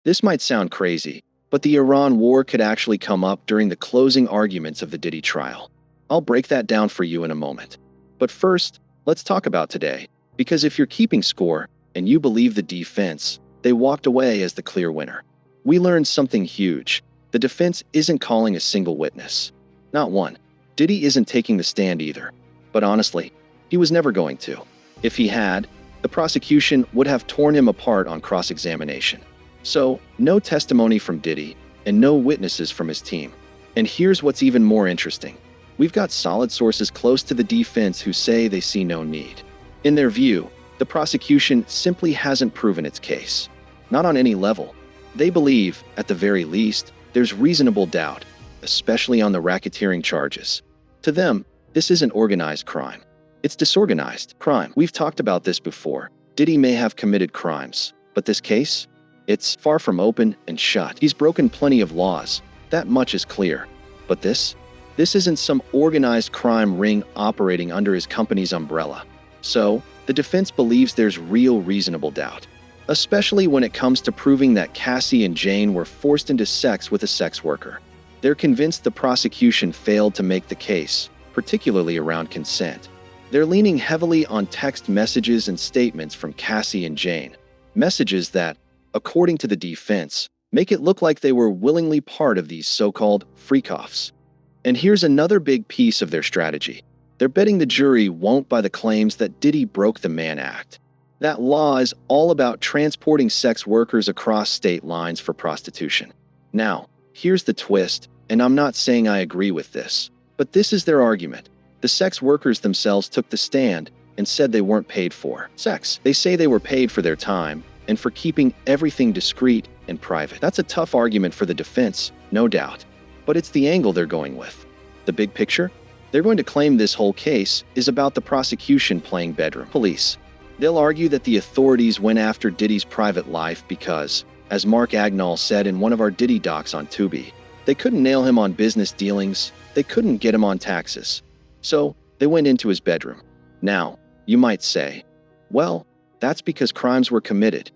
This might sound crazy, but the Iran war could actually come up during the closing arguments of the Diddy trial. I'll break that down for you in a moment. But first, let's talk about today, because if you're keeping score and you believe the defense, they walked away as the clear winner. We learned something huge. The defense isn't calling a single witness. Not one. Diddy isn't taking the stand either. But honestly, he was never going to. If he had, the prosecution would have torn him apart on cross-examination. So, no testimony from Diddy, and no witnesses from his team. And here's what's even more interesting. We've got solid sources close to the defense who say they see no need. In their view, the prosecution simply hasn't proven its case. Not on any level. They believe, at the very least, there's reasonable doubt, especially on the racketeering charges. To them, this isn't organized crime. It's disorganized crime. We've talked about this before. Diddy may have committed crimes, but this case? It's far from open and shut. He's broken plenty of laws. That much is clear. But this isn't some organized crime ring operating under his company's umbrella. So, the defense believes there's real reasonable doubt, especially when it comes to proving that Cassie and Jane were forced into sex with a sex worker. They're convinced the prosecution failed to make the case, particularly around consent. They're leaning heavily on text messages and statements from Cassie and Jane, messages that, according to the defense, make it look like they were willingly part of these so-called freakoffs. And here's another big piece of their strategy. They're betting the jury won't buy the claims that Diddy broke the Mann Act. That law is all about transporting sex workers across state lines for prostitution. Now, here's the twist, and I'm not saying I agree with this, but this is their argument. The sex workers themselves took the stand and said they weren't paid for sex. They say they were paid for their time and for keeping everything discreet and private. That's a tough argument for the defense, no doubt. But it's the angle they're going with. The big picture? They're going to claim this whole case is about the prosecution playing bedroom police. They'll argue that the authorities went after Diddy's private life because, as Mark Agnall said in one of our Diddy docs on Tubi, they couldn't nail him on business dealings, they couldn't get him on taxes. So, they went into his bedroom. Now, you might say, well, that's because crimes were committed.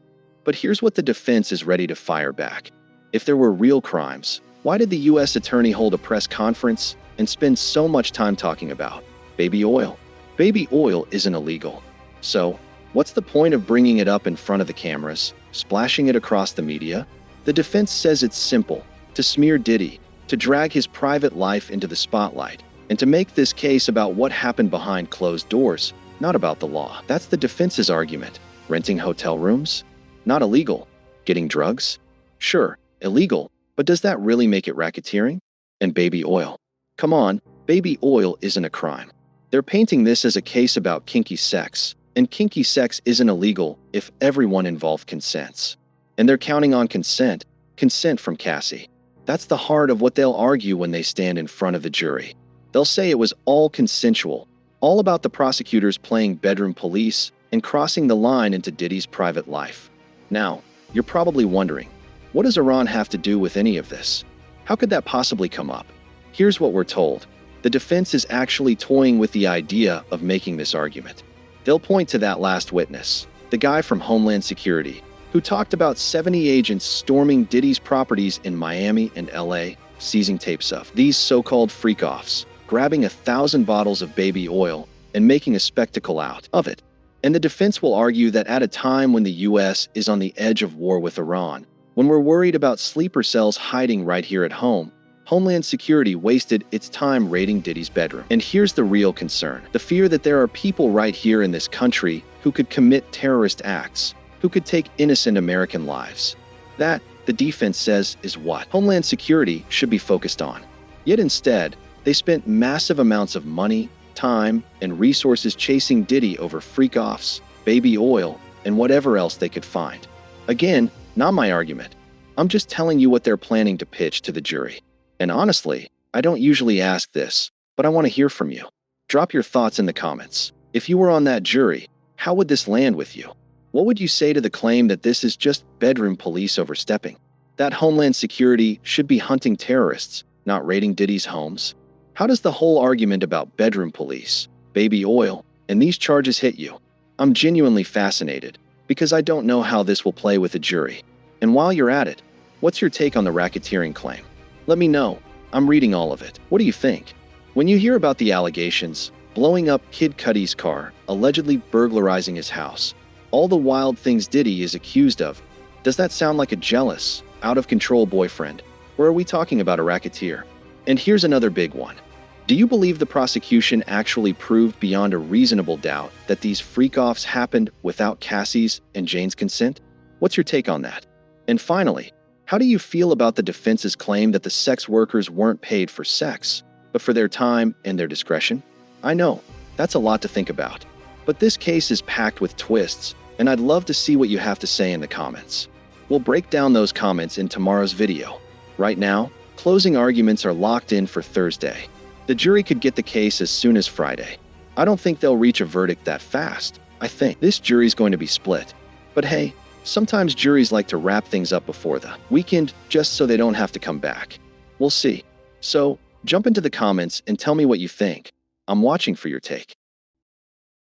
But here's what the defense is ready to fire back. If there were real crimes, why did the U.S. attorney hold a press conference and spend so much time talking about baby oil? Baby oil isn't illegal. So, what's the point of bringing it up in front of the cameras, splashing it across the media? The defense says it's simple, to smear Diddy, to drag his private life into the spotlight, and to make this case about what happened behind closed doors, not about the law. That's the defense's argument. Renting hotel rooms? Not illegal. Getting drugs? Sure, illegal, but does that really make it racketeering? And baby oil? Come on, baby oil isn't a crime. They're painting this as a case about kinky sex, and kinky sex isn't illegal if everyone involved consents. And they're counting on consent from Cassie. That's the heart of what they'll argue when they stand in front of the jury. They'll say it was all consensual, all about the prosecutors playing bedroom police and crossing the line into Diddy's private life. Now, you're probably wondering, what does Iran have to do with any of this? How could that possibly come up? Here's what we're told. The defense is actually toying with the idea of making this argument. They'll point to that last witness, the guy from Homeland Security, who talked about 70 agents storming Diddy's properties in Miami and LA, seizing tapes of these so-called freakoffs, grabbing 1,000 bottles of baby oil and making a spectacle out of it. And the defense will argue that at a time when the U.S. is on the edge of war with Iran, when we're worried about sleeper cells hiding right here at home, Homeland Security wasted its time raiding Diddy's bedroom. And here's the real concern. The fear that there are people right here in this country who could commit terrorist acts, who could take innocent American lives. That, the defense says, is what Homeland Security should be focused on. Yet instead, they spent massive amounts of money, time, and resources chasing Diddy over freakoffs, baby oil, and whatever else they could find. Again, not my argument. I'm just telling you what they're planning to pitch to the jury. And honestly, I don't usually ask this, but I want to hear from you. Drop your thoughts in the comments. If you were on that jury, how would this land with you? What would you say to the claim that this is just bedroom police overstepping? That Homeland Security should be hunting terrorists, not raiding Diddy's homes? How does the whole argument about bedroom police, baby oil, and these charges hit you? I'm genuinely fascinated, because I don't know how this will play with a jury. And while you're at it, what's your take on the racketeering claim? Let me know. I'm reading all of it. What do you think? When you hear about the allegations, blowing up Kid Cudi's car, allegedly burglarizing his house, all the wild things Diddy is accused of, does that sound like a jealous, out-of-control boyfriend? Or are we talking about a racketeer? And here's another big one. Do you believe the prosecution actually proved beyond a reasonable doubt that these freak-offs happened without Cassie's and Jane's consent? What's your take on that? And finally, how do you feel about the defense's claim that the sex workers weren't paid for sex, but for their time and their discretion? I know, that's a lot to think about. But this case is packed with twists, and I'd love to see what you have to say in the comments. We'll break down those comments in tomorrow's video. Right now, closing arguments are locked in for Thursday. The jury could get the case as soon as Friday. I don't think they'll reach a verdict that fast. I think this jury's going to be split. But hey, sometimes juries like to wrap things up before the weekend just so they don't have to come back. We'll see. So, jump into the comments and tell me what you think. I'm watching for your take.